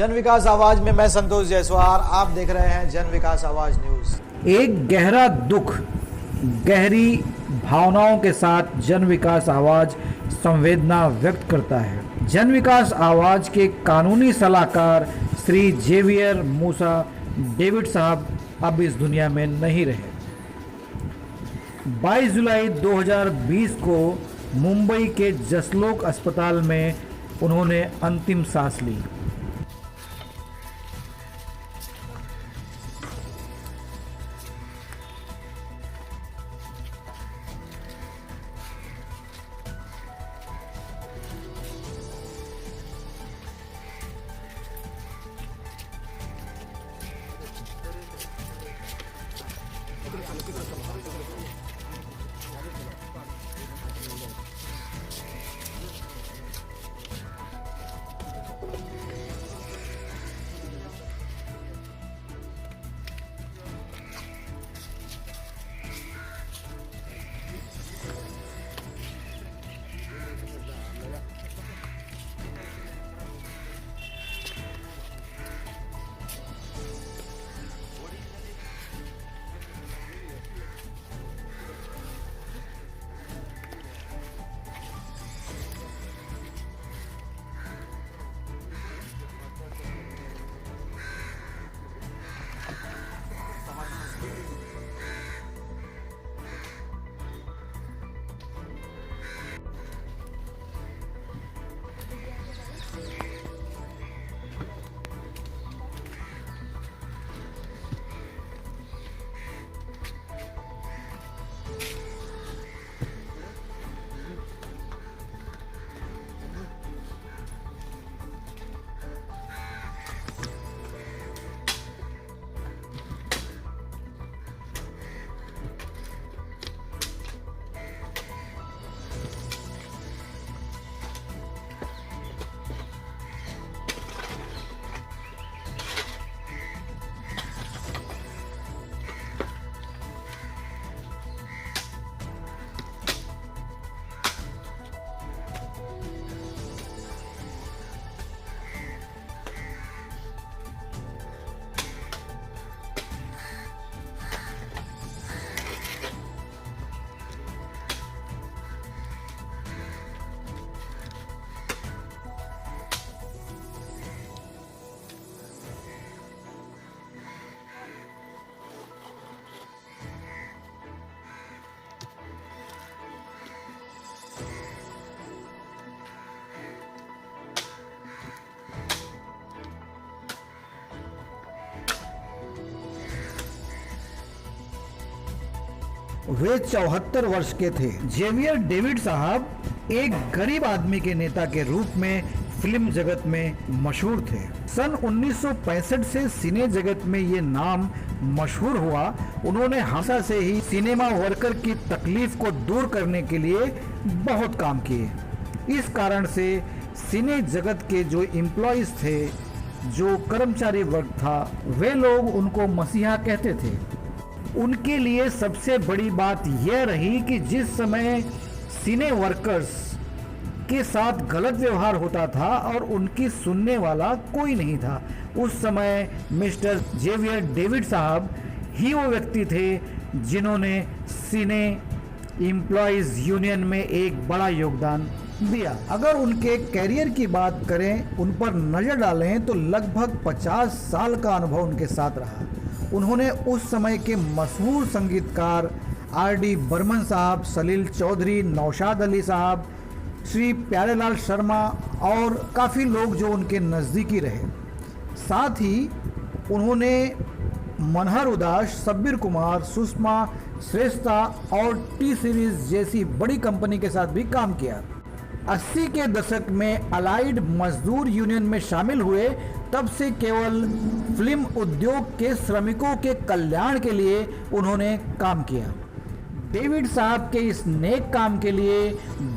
जन विकास आवाज में मैं संतोष जायसवाल, आप देख रहे हैं जन विकास आवाज न्यूज। एक गहरा दुख, गहरी भावनाओं के साथ जन विकास आवाज संवेदना व्यक्त करता है। जन विकास आवाज के कानूनी सलाहकार श्री जेवियर मूसा डेविड साहब अब इस दुनिया में नहीं रहे। 22 जुलाई 2020 को मुंबई के जसलोक अस्पताल में उन्होंने अंतिम सांस ली। वे 74 वर्ष के थे। जेवियर डेविड साहब एक गरीब आदमी के नेता के रूप में फिल्म जगत में मशहूर थे। सन 1965 से सिने जगत में ये नाम मशहूर हुआ। उन्होंने हमेशा से ही सिनेमा वर्कर की तकलीफ को दूर करने के लिए बहुत काम किए। इस कारण से सिने जगत के जो एम्प्लॉइज थे, जो कर्मचारी वर्ग था, वे लोग उनको मसीहा कहते थे। उनके लिए सबसे बड़ी बात यह रही कि जिस समय सिने वर्कर्स के साथ गलत व्यवहार होता था और उनकी सुनने वाला कोई नहीं था, उस समय मिस्टर जेवियर डेविड साहब ही वो व्यक्ति थे जिन्होंने सिने एम्प्लॉइज यूनियन में एक बड़ा योगदान दिया। अगर उनके कैरियर की बात करें, उन पर नज़र डालें तो लगभग 50 साल का अनुभव उनके साथ रहा। उन्होंने उस समय के मशहूर संगीतकार आर.डी. बर्मन साहब, सलील चौधरी, नौशाद अली साहब, श्री प्यारेलाल शर्मा और काफ़ी लोग जो उनके नज़दीकी रहे। साथ ही उन्होंने मनहर उदास, सब्बीर कुमार, सुषमा श्रेष्ठा और टी सीरीज जैसी बड़ी कंपनी के साथ भी काम किया। 80 के दशक में अलाइड मजदूर यूनियन में शामिल हुए। तब से केवल फिल्म उद्योग के श्रमिकों के कल्याण के लिए उन्होंने काम किया। डेविड साहब के इस नेक काम के लिए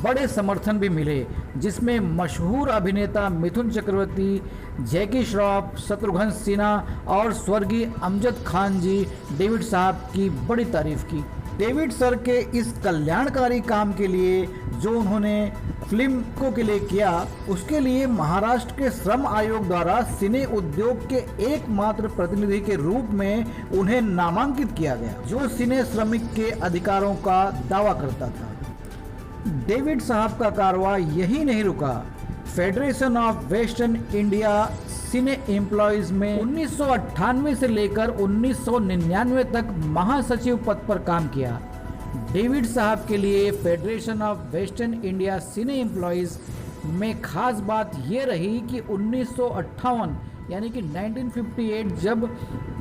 बड़े समर्थन भी मिले, जिसमें मशहूर अभिनेता मिथुन चक्रवर्ती, जैकी श्रॉफ, शत्रुघ्न सिन्हा और स्वर्गीय अमजद खान जी डेविड साहब की बड़ी तारीफ की। डेविड सर के इस कल्याणकारी काम के लिए जो उन्होंने फिल्मों के लिए किया, उसके लिए महाराष्ट्र के श्रम आयोग द्वारा सिने उद्योग के एकमात्र प्रतिनिधि के रूप में उन्हें नामांकित किया गया, जो सिने श्रमिक के अधिकारों का दावा करता था। डेविड साहब का कारवां यही नहीं रुका। Federation of western India cine employees में 1998 से लेकर 1999 तक महासचिव पद पर काम किया। डेविड साहब के लिए federation of western India cine employees में खास बात ये रही कि 1958 यानी कि 1958 जब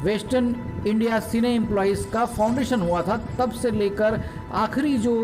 वेस्टर्न इंडिया सिने एम्प्लॉयज का फाउंडेशन हुआ था, तब से लेकर आखिरी जो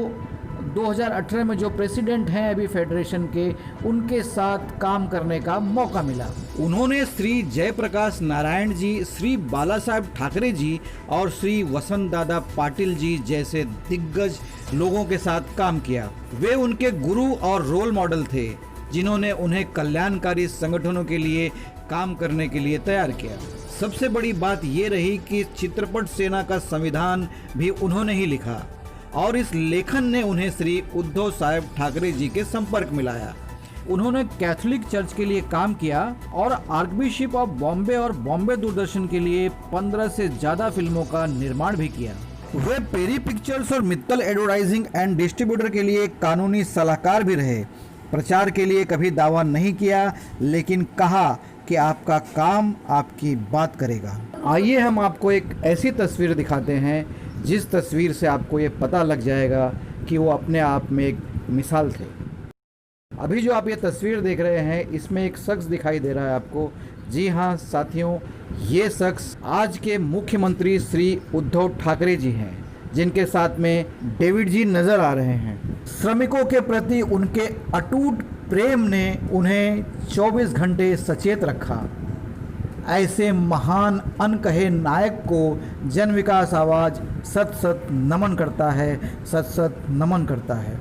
2018 में जो प्रेसिडेंट हैं अभी फेडरेशन के, उनके साथ काम करने का मौका मिला। उन्होंने श्री जयप्रकाश नारायण जी, श्री बाला साहेब ठाकरे जी और श्री वसंत दादा पाटिल जी जैसे दिग्गज लोगों के साथ काम किया। वे उनके गुरु और रोल मॉडल थे, जिन्होंने उन्हें कल्याणकारी संगठनों के लिए काम करने के लिए तैयार किया। सबसे बड़ी बात ये रही कि चित्रपट सेना का संविधान भी उन्होंने ही लिखा और इस लेखन ने उन्हें श्री उद्धव साहेब ठाकरे जी के संपर्क मिलाया। उन्होंने कैथोलिक चर्च के लिए काम किया और आर्कबिशप ऑफ बॉम्बे और बॉम्बे दूरदर्शन के लिए 15 से ज्यादा फिल्मों का निर्माण भी किया। वे पेरी पिक्चर्स और मित्तल एडवर्टाइजिंग एंड डिस्ट्रीब्यूटर के लिए कानूनी सलाहकार भी रहे। प्रचार के लिए कभी दावा नहीं किया, लेकिन कहा कि आपका काम आपकी बात करेगा। आइए हम आपको एक ऐसी तस्वीर दिखाते हैं जिस तस्वीर से आपको ये पता लग जाएगा कि वो अपने आप में एक मिसाल थे। अभी जो आप ये तस्वीर देख रहे हैं, इसमें एक शख्स दिखाई दे रहा है आपको। जी हाँ साथियों, ये शख्स आज के मुख्यमंत्री श्री उद्धव ठाकरे जी हैं, जिनके साथ में डेविड जी नज़र आ रहे हैं। श्रमिकों के प्रति उनके अटूट प्रेम ने उन्हें 24 घंटे सचेत रखा। ऐसे महान अनकहे नायक को जन विकास आवाज़ सत सत नमन करता है, सत सत नमन करता है।